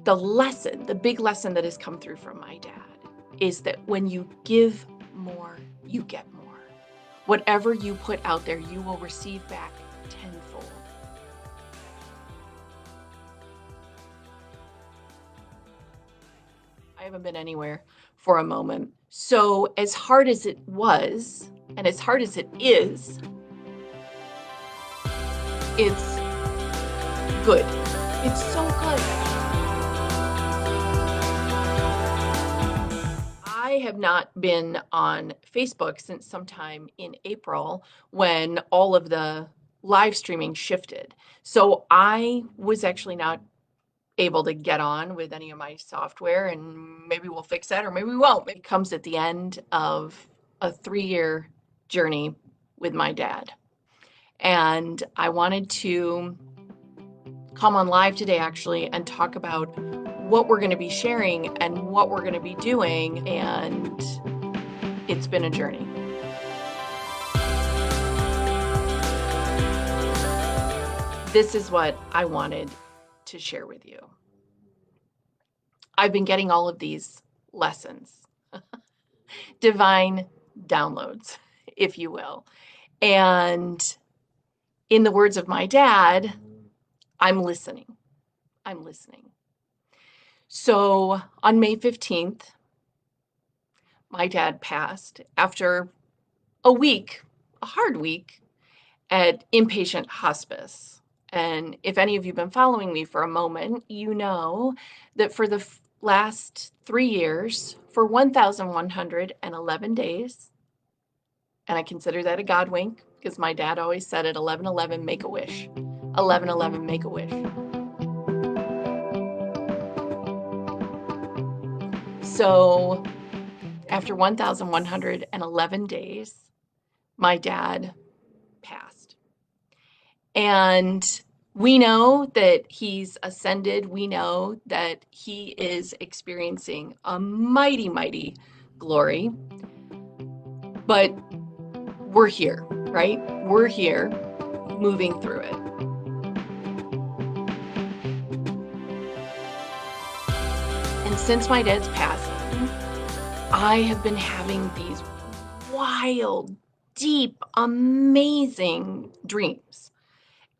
The big lesson that has come through from my dad is that when you give more, you get more. Whatever you put out there, you will receive back tenfold. I haven't been anywhere for a moment. So as hard as it was, and as hard as it is, it's good. It's so good. I have not been on Facebook since sometime in April when all of the live streaming shifted. So I was actually not able to get on with any of my software, and maybe we'll fix that or maybe we won't. It comes at the end of a 3-year journey with my dad. And I wanted to come on live today actually and talk about what we're going to be sharing and what we're going to be doing. And it's been a journey. This is what I wanted to share with you. I've been getting all of these lessons, divine downloads, if you will. And in the words of my dad, I'm listening. I'm listening. So on May 15th, my dad passed after a hard week at inpatient hospice. And if any of you have been following me for a moment, you know that for the last 3 years, for 1,111 days, and I consider that a God wink because my dad always said at 11:11, make a wish. 11:11, make a wish. So after 1,111 days, my dad passed. And we know that he's ascended. We know that he is experiencing a mighty, mighty glory. But we're here, right? We're here moving through it. And since my dad's passing, I have been having these wild, deep, amazing dreams.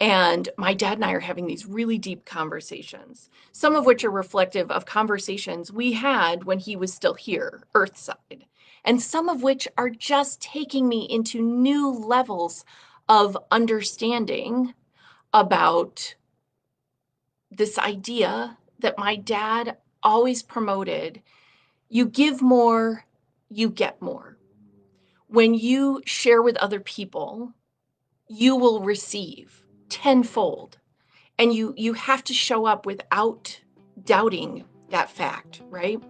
And my dad and I are having these really deep conversations, some of which are reflective of conversations we had when he was still here, Earthside, and some of which are just taking me into new levels of understanding about this idea that my dad always promoted. You give more, you get more. When you share with other people, you will receive tenfold. And you have to show up without doubting that fact, right?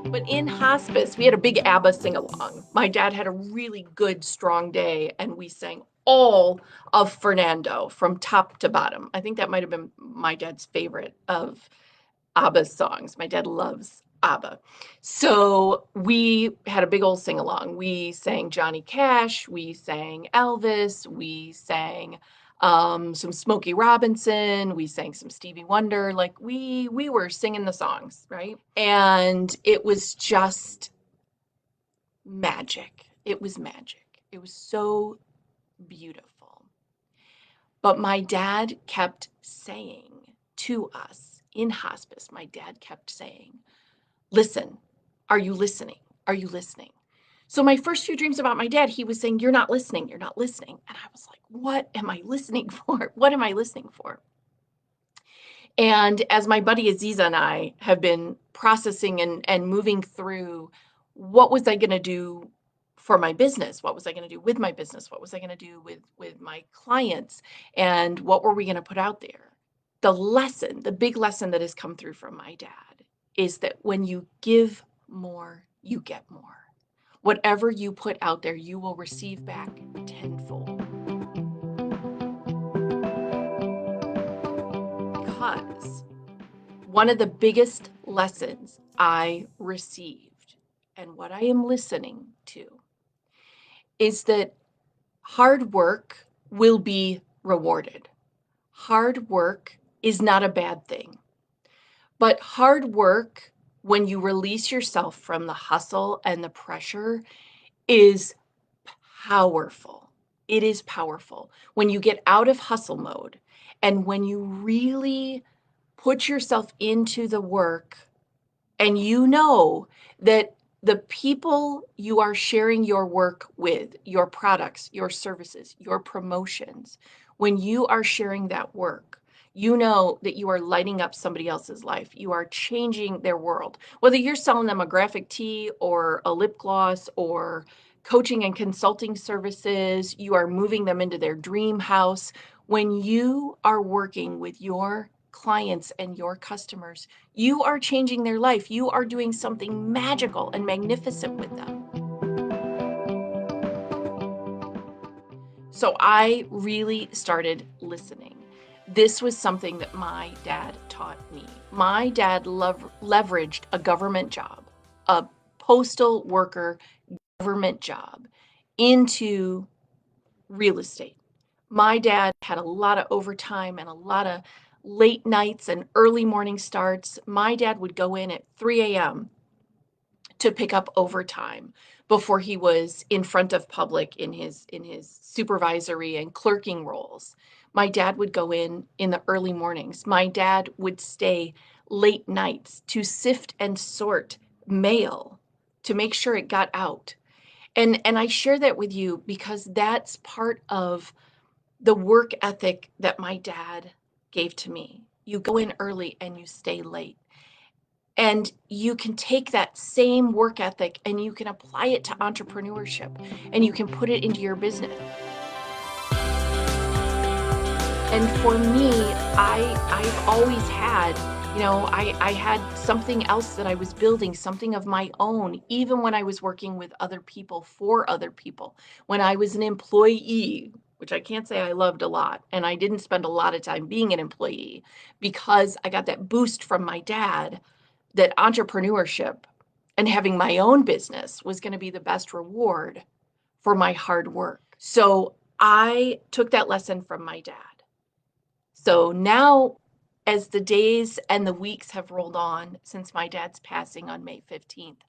But in hospice, we had a big ABBA sing-along. My dad had a really good, strong day, and we sang all of Fernando from top to bottom. I think that might have been my dad's favorite of ABBA's songs. My dad loves ABBA. So we had a big old sing-along. We sang Johnny Cash, we sang Elvis, we sang some Smokey Robinson, we sang some Stevie Wonder. Like we were singing the songs, right? And it was just magic. It was magic. It was so beautiful. But my dad kept saying to us in hospice, my dad kept saying, listen, are you listening? Are you listening? So my first few dreams about my dad, he was saying, you're not listening, you're not listening. And I was like, what am I listening for? What am I listening for? And as my buddy Aziza and I have been processing and moving through, what was I going to do for my business? What was I going to do with my business? What was I going to do with my clients? And what were we going to put out there? The big lesson that has come through from my dad is that when you give more, you get more. Whatever you put out there, you will receive back tenfold. Because one of the biggest lessons I received and what I am listening to is that hard work will be rewarded. hard work is not a bad thing. But hard work, when you release yourself from the hustle and the pressure, is powerful. It is powerful. When you get out of hustle mode and when you really put yourself into the work and you know that the people you are sharing your work with, your products, your services, your promotions, when you are sharing that work, you know that you are lighting up somebody else's life. You are changing their world. Whether you're selling them a graphic tee or a lip gloss or coaching and consulting services, you are moving them into their dream house. When you are working with your clients and your customers, you are changing their life. You are doing something magical and magnificent with them. So I really started listening. This was something that my dad taught me. My dad leveraged a government job, a postal worker government job, into real estate. My dad had a lot of overtime and a lot of late nights and early morning starts. My dad would go in at 3 a.m. to pick up overtime before he was in front of public in his supervisory and clerking roles. My dad would go in the early mornings. My dad would stay late nights to sift and sort mail to make sure it got out. And I share that with you because that's part of the work ethic that my dad gave to me. You go in early and you stay late. And you can take that same work ethic and you can apply it to entrepreneurship and you can put it into your business. And for me, I've always had, I had something else that I was building, something of my own, even when I was working with other people, for other people. When I was an employee, which I can't say I loved a lot, and I didn't spend a lot of time being an employee because I got that boost from my dad that entrepreneurship and having my own business was going to be the best reward for my hard work. So I took that lesson from my dad. So now, as the days and the weeks have rolled on since my dad's passing on May 15th,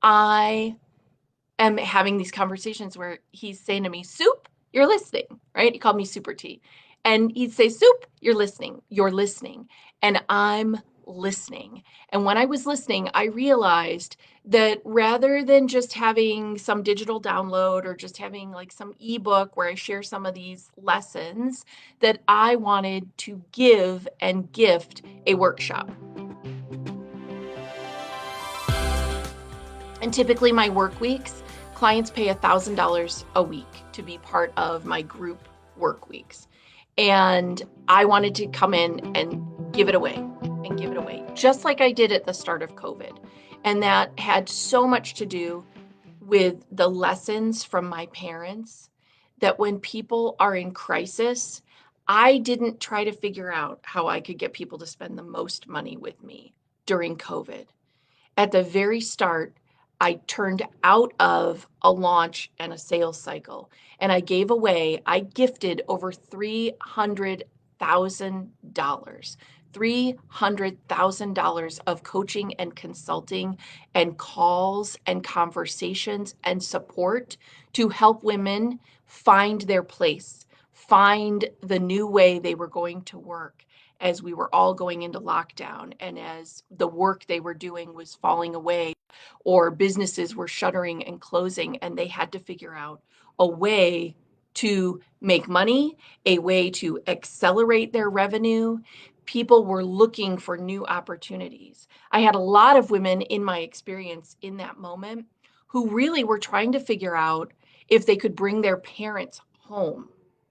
I am having these conversations where he's saying to me, Soup, you're listening, right? He called me Super T. And he'd say, Soup, you're listening. You're listening. And I'm listening. And when I was listening, I realized that rather than just having some digital download or just having like some ebook where I share some of these lessons, that I wanted to give and gift a workshop. And typically my work weeks, clients pay $1,000 a week to be part of my group work weeks. And I wanted to come in and give it away, just like I did at the start of COVID. And that had so much to do with the lessons from my parents that when people are in crisis, I didn't try to figure out how I could get people to spend the most money with me during COVID. At the very start, I turned out of a launch and a sales cycle, and I gifted over $300,000. $300,000 of coaching and consulting and calls and conversations and support to help women find their place, find the new way they were going to work as we were all going into lockdown and as the work they were doing was falling away or businesses were shuttering and closing and they had to figure out a way to make money, a way to accelerate their revenue. People were looking for new opportunities. I had a lot of women in my experience in that moment who really were trying to figure out if they could bring their parents home.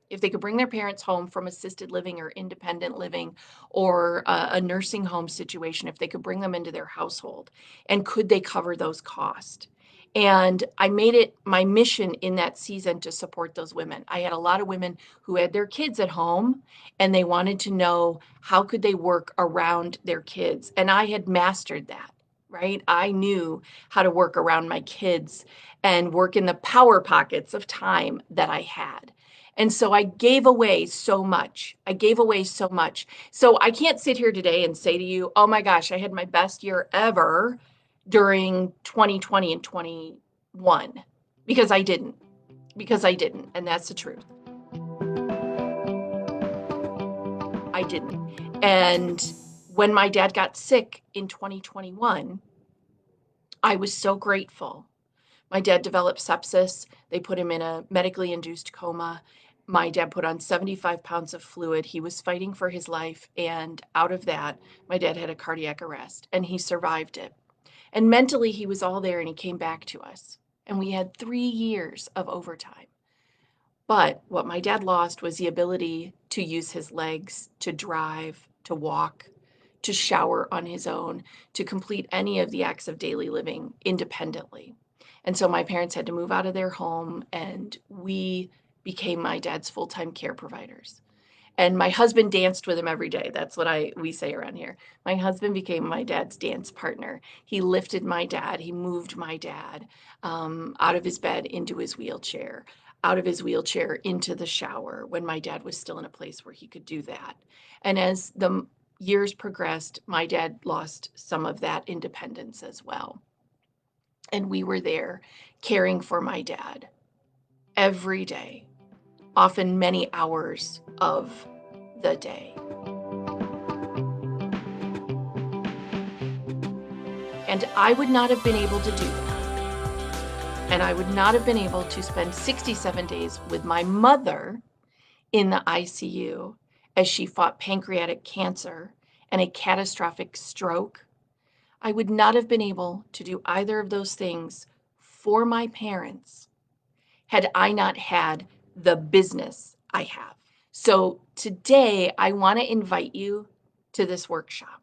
If they could bring their parents home from assisted living or independent living or a nursing home situation, if they could bring them into their household, and could they cover those costs? And I made it my mission in that season to support those women. I had a lot of women who had their kids at home and they wanted to know how could they work around their kids. And I had mastered that, right? I knew how to work around my kids and work in the power pockets of time that I had. And so I gave away so much. I gave away so much. So I can't sit here today and say to you, oh my gosh, I had my best year ever during 2020 and 21, because I didn't. Because I didn't. And that's the truth. I didn't. And when my dad got sick in 2021, I was so grateful. My dad developed sepsis. They put him in a medically induced coma. My dad put on 75 pounds of fluid. He was fighting for his life. And out of that, my dad had a cardiac arrest and he survived it. And mentally, he was all there and he came back to us. And we had 3 years of overtime. But what my dad lost was the ability to use his legs, to drive, to walk, to shower on his own, to complete any of the acts of daily living independently. And so my parents had to move out of their home and we became my dad's full-time care providers. And my husband danced with him every day. That's what we say around here. My husband became my dad's dance partner. He lifted my dad. He moved my dad out of his bed into his wheelchair, out of his wheelchair into the shower when my dad was still in a place where he could do that. And as the years progressed, my dad lost some of that independence as well. And we were there caring for my dad every day, often many hours of the day. And I would not have been able to do that. And I would not have been able to spend 67 days with my mother in the ICU as she fought pancreatic cancer and a catastrophic stroke. I would not have been able to do either of those things for my parents had I not had the business I have. So today I want to invite you to this workshop,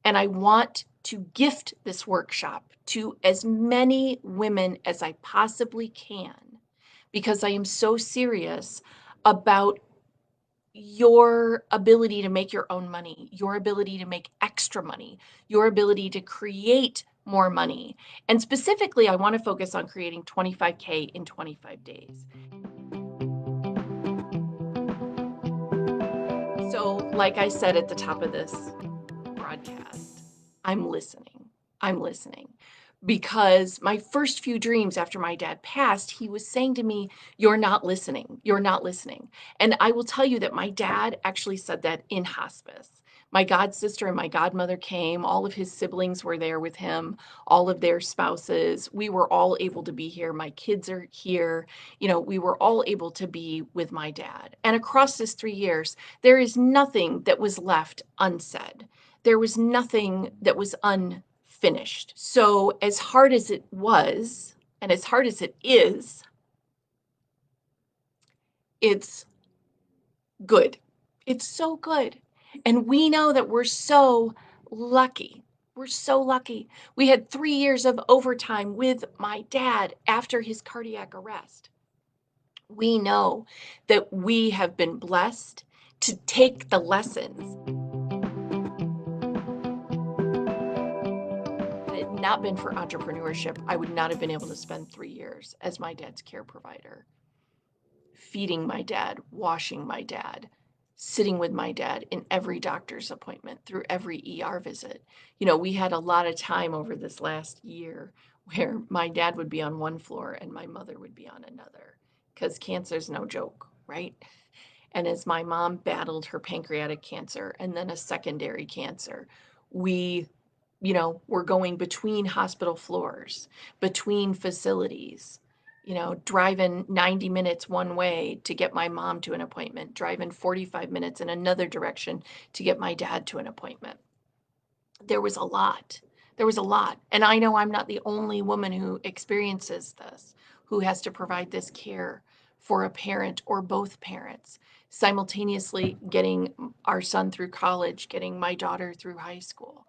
and I want to gift this workshop to as many women as I possibly can, because I am so serious about your ability to make your own money, your ability to make extra money, your ability to create more money. And specifically, I want to focus on creating 25K in 25 days. So, like I said at the top of this broadcast, I'm listening. I'm listening. Because my first few dreams after my dad passed, he was saying to me, you're not listening. You're not listening. And I will tell you that my dad actually said that in hospice. My god sister and my godmother came. All of his siblings were there with him, all of their spouses. We were all able to be here. My kids are here. You know, we were all able to be with my dad. And across this 3 years, there is nothing that was left unsaid. There was nothing that was unfinished. So as hard as it was, and as hard as it is, it's good. It's so good. And we know that we're so lucky. We're so lucky. We had 3 years of overtime with my dad after his cardiac arrest. We know that we have been blessed to take the lessons. Had it not been for entrepreneurship, I would not have been able to spend 3 years as my dad's care provider, feeding my dad, washing my dad, sitting with my dad in every doctor's appointment, through every ER visit. You know, we had a lot of time over this last year where my dad would be on one floor and my mother would be on another, because cancer's no joke, right? And as my mom battled her pancreatic cancer and then a secondary cancer, we, were going between hospital floors, between facilities, driving 90 minutes one way to get my mom to an appointment, driving 45 minutes in another direction to get my dad to an appointment. There was a lot. There was a lot. And I know I'm not the only woman who experiences this, who has to provide this care for a parent or both parents, simultaneously getting our son through college, getting my daughter through high school,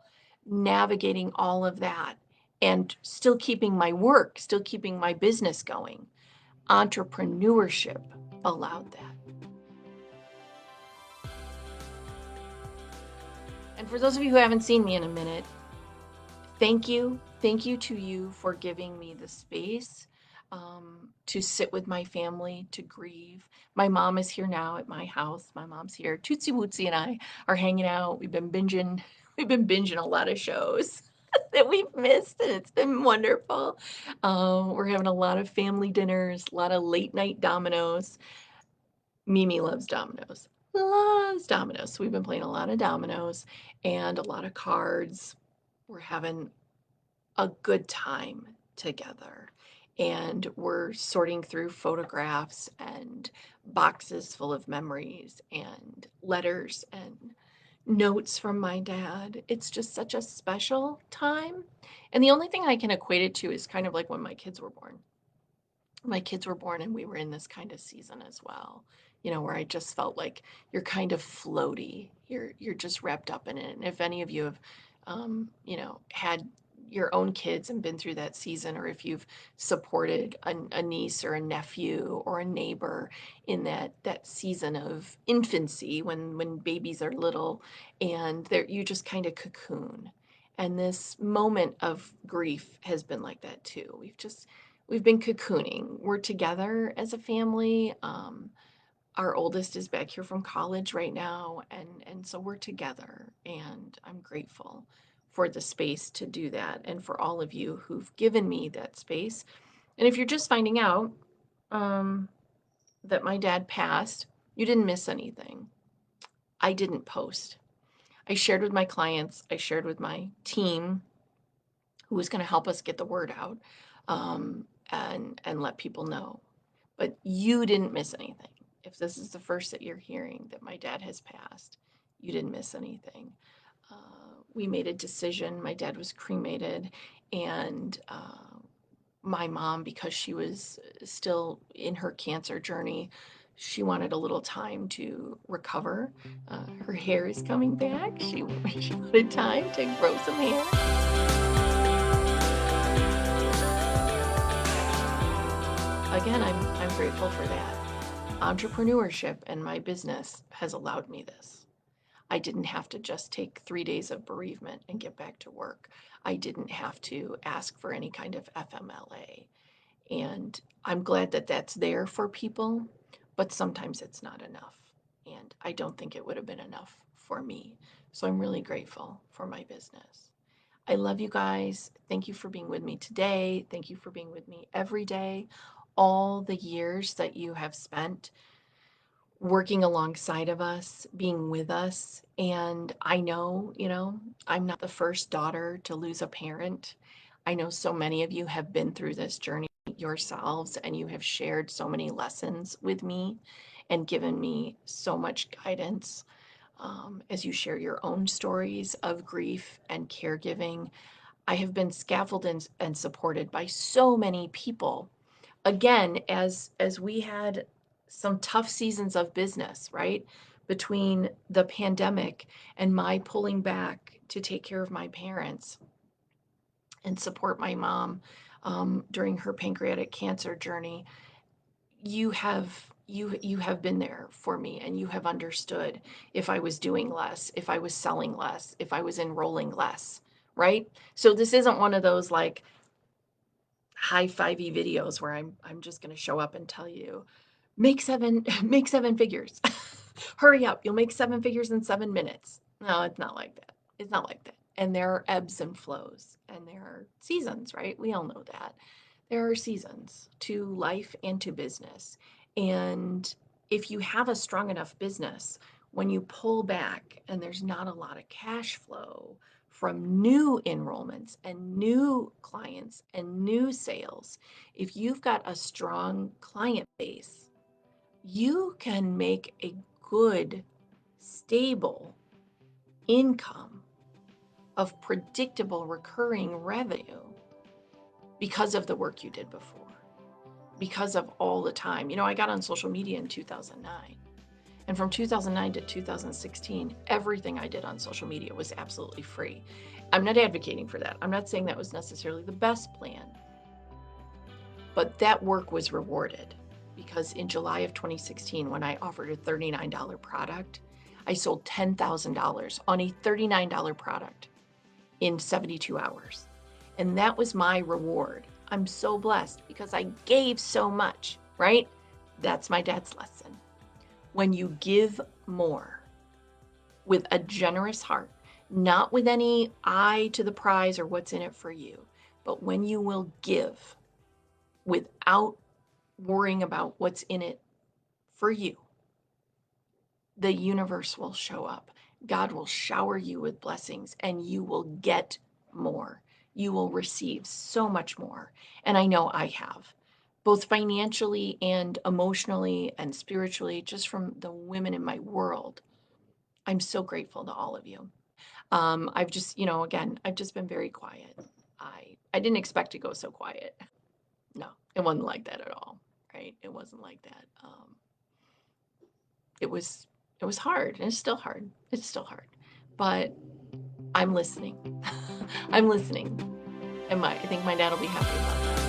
navigating all of that, and still keeping my work, still keeping my business going. Entrepreneurship allowed that. And for those of you who haven't seen me in a minute, Thank you. Thank you to you for giving me the space to sit with my family, to grieve. My mom is here now at my house. My mom's here. Tootsie Wootsy and I are hanging out. We've been binging. We've been binging a lot of shows that we've missed, and it's been wonderful. We're having a lot of family dinners, a lot of late night dominoes. Mimi loves dominoes. Loves dominoes. So we've been playing a lot of dominoes and a lot of cards. We're having a good time together. And we're sorting through photographs and boxes full of memories and letters and notes from my dad. It's just such a special time. And the only thing I can equate it to is kind of like when my kids were born. My kids were born and we were in this kind of season as well, where I just felt like you're kind of floaty. You're just wrapped up in it. And if any of you have had your own kids and been through that season, or if you've supported a niece or a nephew or a neighbor in that season of infancy when babies are little and you just kind of cocoon. And this moment of grief has been like that too. We've been cocooning. We're together as a family. Our oldest is back here from college right now, and so we're together, and I'm grateful for the space to do that, and for all of you who've given me that space. And if you're just finding out that my dad passed, you didn't miss anything. I didn't post. I shared with my clients. I shared with my team who was going to help us get the word out, and let people know. But you didn't miss anything. If this is the first that you're hearing that my dad has passed, you didn't miss anything. We made a decision. My dad was cremated, and my mom, because she was still in her cancer journey, she wanted a little time to recover. Her hair is coming back. She wanted time to grow some hair. Again, I'm grateful for that. Entrepreneurship and my business has allowed me this. I didn't have to just take 3 days of bereavement and get back to work. I didn't have to ask for any kind of FMLA. And I'm glad that that's there for people, but sometimes it's not enough. And I don't think it would have been enough for me. So I'm really grateful for my business. I love you guys. Thank you for being with me today. Thank you for being with me every day. All the years that you have spent working alongside of us, being with us. And I know, I'm not the first daughter to lose a parent. I know so many of you have been through this journey yourselves, and you have shared so many lessons with me and given me so much guidance as you share your own stories of grief and caregiving. I have been scaffolded and supported by so many people. Again, as we had some tough seasons of business, right? Between the pandemic and my pulling back to take care of my parents and support my mom during her pancreatic cancer journey, you have been there for me, and you have understood if I was doing less, if I was selling less, if I was enrolling less, right? So this isn't one of those like high-fivey videos where I'm just going to show up and tell you make seven make seven figures. Hurry up, you'll make seven figures in 7 minutes. No, it's not like that. It's not like that. And there are ebbs and flows, and there are seasons, right? We all know that. There are seasons to life and to business. And if you have a strong enough business, when you pull back and there's not a lot of cash flow from new enrollments and new clients and new sales, if you've got a strong client base, you can make a good, stable income of predictable recurring revenue because of the work you did before, because of all the time. I got on social media in 2009. And from 2009 to 2016, everything I did on social media was absolutely free. I'm not advocating for that. I'm not saying that was necessarily the best plan. But that work was rewarded, because in July of 2016, when I offered a $39 product, I sold $10,000 on a $39 product in 72 hours. And that was my reward. I'm so blessed because I gave so much, right? That's my dad's lesson. When you give more with a generous heart, not with any eye to the prize or what's in it for you, but when you will give without worrying about what's in it for you, the universe will show up. God will shower you with blessings and you will get more. You will receive so much more. And I know I have, both financially and emotionally and spiritually, just from the women in my world. I'm so grateful to all of you. I've just, again, I've just been very quiet. I didn't expect to go so quiet. No, it wasn't like that at all, right? It wasn't like that. It was it was hard, and it's still hard. It's still hard, but I'm listening. I'm listening, and I think my dad will be happy about that.